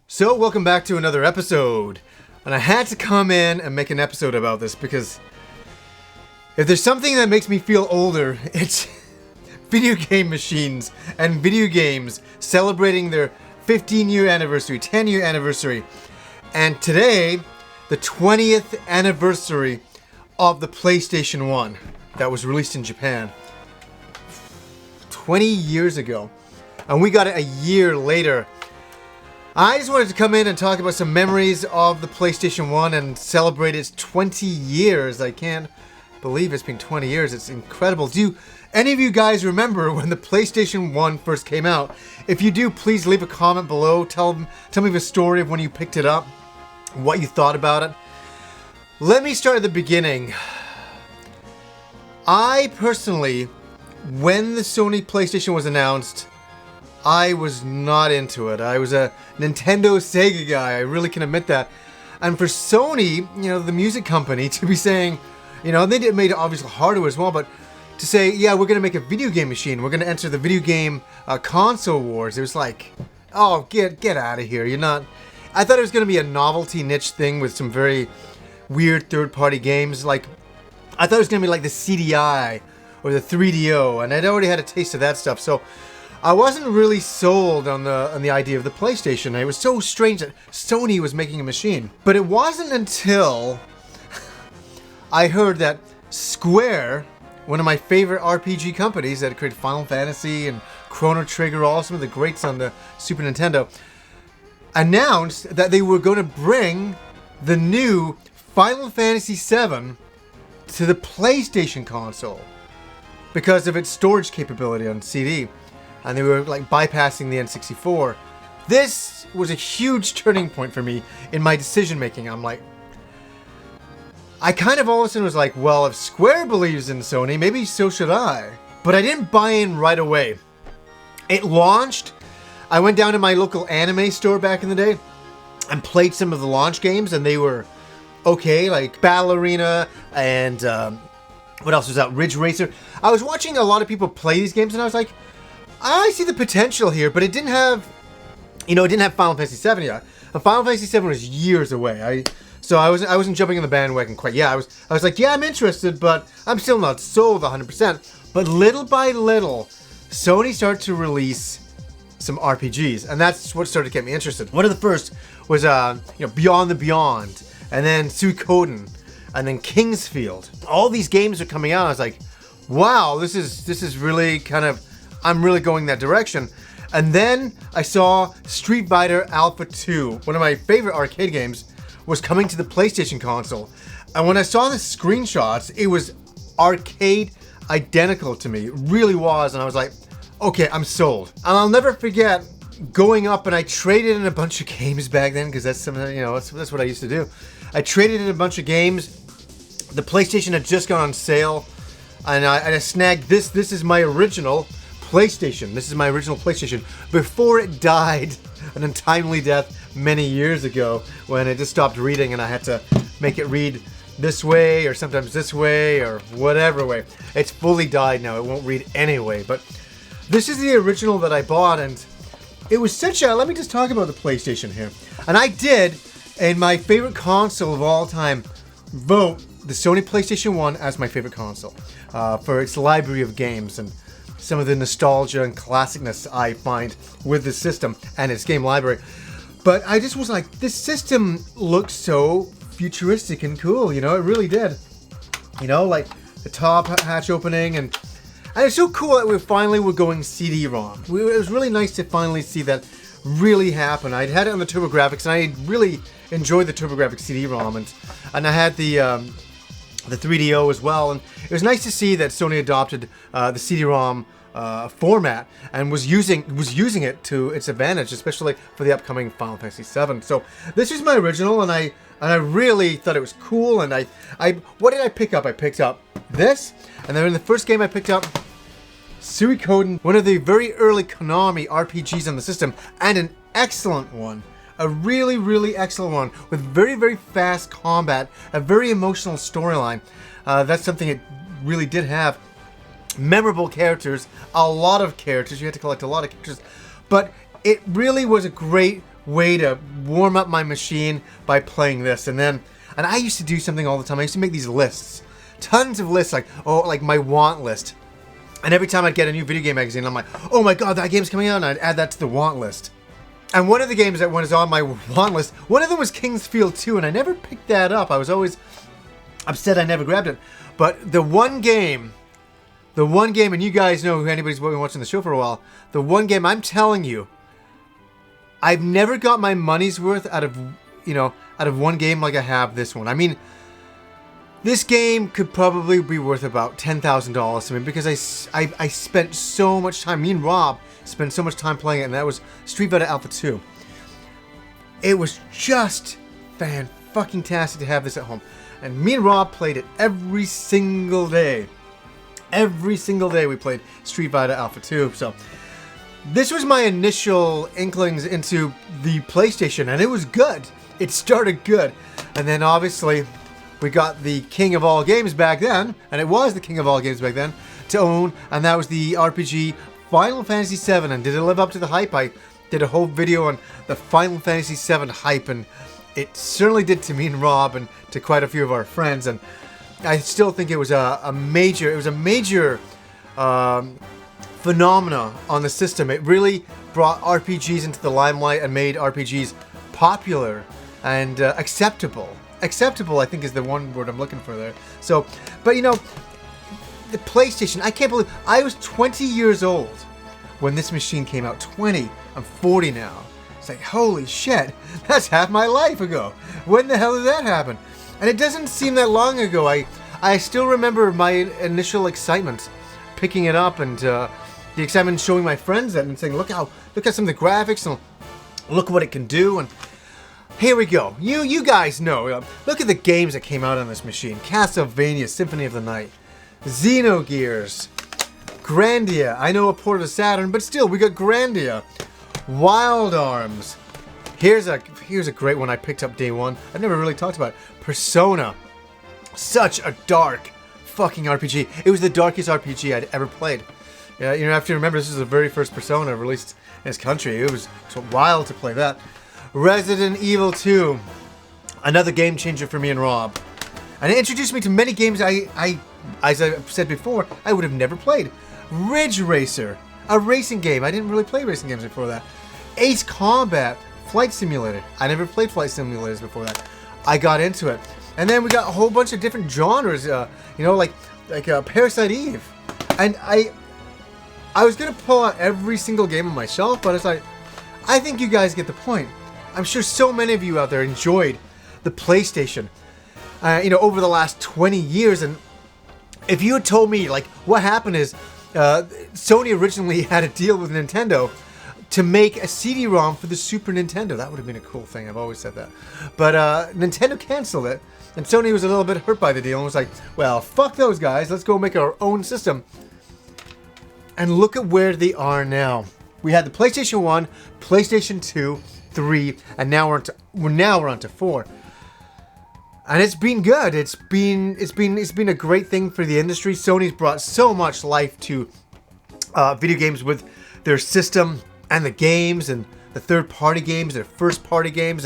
So, welcome back to another episode. And I had to come in and make an episode about this because if there's something that makes me feel older, it's video game machines and video games celebrating their 15-year anniversary, 10-year anniversary. And today, the 20th anniversary of the PlayStation 1 that was released in Japan 20 years ago. And we got it a year later. I just wanted to come in and talk about some memories of the PlayStation 1 and celebrate its 20 years. I can't believe it's been 20 years. It's incredible. Do any of you guys remember when the PlayStation 1 first came out? If you do, please leave a comment below. Tell me the story of when you picked it up, what you thought about it. Let me start at the beginning. I personally, when the Sony PlayStation was announced, I was not into it. I was a Nintendo Sega guy. I really can admit that. And for Sony, the music company, to be saying, they made obviously hardware as well, but to say, yeah, we're going to make a video game machine. We're going to enter the video game console wars. It was like, oh, get out of here. You're not... I thought it was going to be a novelty niche thing with some very weird third-party games. Like, I thought it was going to be like the CDI or the 3DO, and I'd already had a taste of that stuff. So I wasn't really sold on the idea of the PlayStation. It was so strange that Sony was making a machine. But it wasn't until I heard that Square, one of my favorite RPG companies that created Final Fantasy and Chrono Trigger, all some of the greats on the Super Nintendo, announced that they were going to bring the new Final Fantasy VII to the PlayStation console because of its storage capability on CD. And they were like bypassing the N64. This was a huge turning point for me in my decision making. I'm like, I kind of all of a sudden was like, well, if Square believes in Sony, maybe so should I. But I didn't buy in right away. It launched. I went down to my local anime store back in the day and played some of the launch games, and they were okay, like Battle Arena and what else was that? Ridge Racer. I was watching a lot of people play these games, and I was like, I see the potential here, but it didn't have, it didn't have Final Fantasy VII yet. And Final Fantasy VII was years away. I wasn't jumping on the bandwagon quite. Yeah, I was like, yeah, I'm interested, but I'm still not sold 100%. But little by little, Sony started to release some RPGs, and that's what started to get me interested. One of the first was Beyond the Beyond, and then Suikoden, and then Kingsfield. All these games are coming out. I was like, wow, this is really kind of, I'm really going that direction. And then I saw Street Fighter Alpha 2, one of my favorite arcade games, was coming to the PlayStation console. And when I saw the screenshots, it was arcade identical to me. It really was. And I was like, okay, I'm sold. And I'll never forget going up, and I traded in a bunch of games back then, because that's something, that's what I used to do. I traded in a bunch of games. The PlayStation had just gone on sale, and I snagged this. This is my original PlayStation. This is my original PlayStation before it died an untimely death many years ago when it just stopped reading and I had to make it read this way or sometimes this way or whatever way. It's fully died now. It won't read anyway. But this is the original that I bought, and it was such a... Let me just talk about the PlayStation here. And I did, in my favorite console of all time, vote the Sony PlayStation 1 as my favorite console for its library of games and some of the nostalgia and classicness I find with the system and its game library. But I just was like, this system looks so futuristic and cool, it really did. Like the top hatch opening, and it's so cool that we finally were going CD-ROM. It was really nice to finally see that really happen. I'd had it on the TurboGrafx, and I really enjoyed the TurboGrafx CD-ROM, and I had the 3DO as well, and it was nice to see that Sony adopted the CD-ROM format and was using it to its advantage, especially for the upcoming Final Fantasy VII. So this is my original, and I really thought it was cool. And I what did I pick up? I picked up this, and then in the first game I picked up Suikoden, one of the very early Konami RPGs on the system, and an excellent one. A really, really excellent one with very, very fast combat, a very emotional storyline. That's something it really did have. Memorable characters, a lot of characters. You had to collect a lot of characters. But it really was a great way to warm up my machine by playing this. And I used to do something all the time. I used to make these lists. Tons of lists, like my want list. And every time I'd get a new video game magazine, I'm like, oh my god, that game's coming out, and I'd add that to the want list. And one of the games that was on my want list, one of them was King's Field 2, and I never picked that up. I was always upset I never grabbed it. But the one game, and you guys know, anybody's been watching the show for a while, the one game, I'm telling you, I've never got my money's worth out of one game like I have this one. I mean, this game could probably be worth about $10,000 to me because I spent so much time, me and Rob spent so much time playing it, and that was Street Fighter Alpha 2. It was just fan-fucking-tastic to have this at home. And me and Rob played it every single day. Every single day we played Street Fighter Alpha 2. So this was my initial inklings into the PlayStation, and it was good. It started good. And then obviously we got the king of all games back then, and it was the king of all games back then, to own, and that was the RPG Final Fantasy VII. And did it live up to the hype? I did a whole video on the Final Fantasy VII hype, and it certainly did to me and Rob and to quite a few of our friends. And I still think it was a major phenomena on the system. It really brought RPGs into the limelight and made RPGs popular and acceptable. Acceptable, I think, is the one word I'm looking for there. So, but you know, the PlayStation, I can't believe, I was 20 years old when this machine came out. 20. I'm 40 now. It's like, holy shit, that's half my life ago. When the hell did that happen? And it doesn't seem that long ago. I still remember my initial excitement picking it up, and the excitement showing my friends that and saying, look at some of the graphics and look what it can do. And here we go. You guys know. Look at the games that came out on this machine. Castlevania Symphony of the Night, Xenogears, Grandia. I know a port of the Saturn, but still, we got Grandia. Wild Arms. Here's a great one I picked up day one. I've never really talked about it. Persona. Such a dark fucking RPG. It was the darkest RPG I'd ever played. Yeah, you have to remember, this is the very first Persona released in this country. It was so wild to play that. Resident Evil 2. Another game changer for me and Rob. And it introduced me to many games as I said before, I would have never played. Ridge Racer. A racing game. I didn't really play racing games before that. Ace Combat. Flight Simulator. I never played flight simulators before that. I got into it. And then we got a whole bunch of different genres, like Parasite Eve. And I was going to pull out every single game on my shelf, but it's like, I think you guys get the point. I'm sure so many of you out there enjoyed the PlayStation, over the last 20 years. And if you had told me, like, what happened is Sony originally had a deal with Nintendo to make a CD-ROM for the Super Nintendo. That would have been a cool thing. I've always said that. But Nintendo canceled it, and Sony was a little bit hurt by the deal and was like, well, fuck those guys. Let's go make our own system. And look at where they are now. We had the PlayStation 1, PlayStation 2, 3, and now we're on to 4. And it's been good. It's been a great thing for the industry. Sony's brought so much life to video games with their system and the games and the third-party games, their first-party games.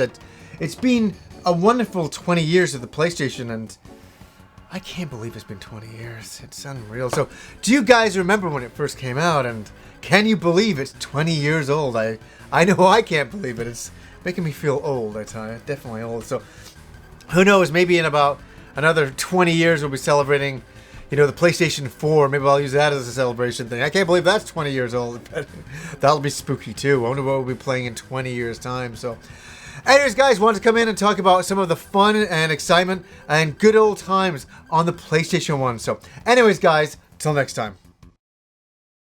It's been a wonderful 20 years of the PlayStation, and I can't believe it's been 20 years. It's unreal. So, do you guys remember when it first came out? And can you believe it's 20 years old? I know I can't believe it. It's making me feel old, I tell you. Definitely old. So, who knows? Maybe in about another 20 years we'll be celebrating, the PlayStation 4. Maybe I'll use that as a celebration thing. I can't believe that's 20 years old. That'll be spooky too. I wonder what we'll be playing in 20 years' time. So, anyways, guys, wanted to come in and talk about some of the fun and excitement and good old times on the PlayStation 1. So, anyways, guys, till next time.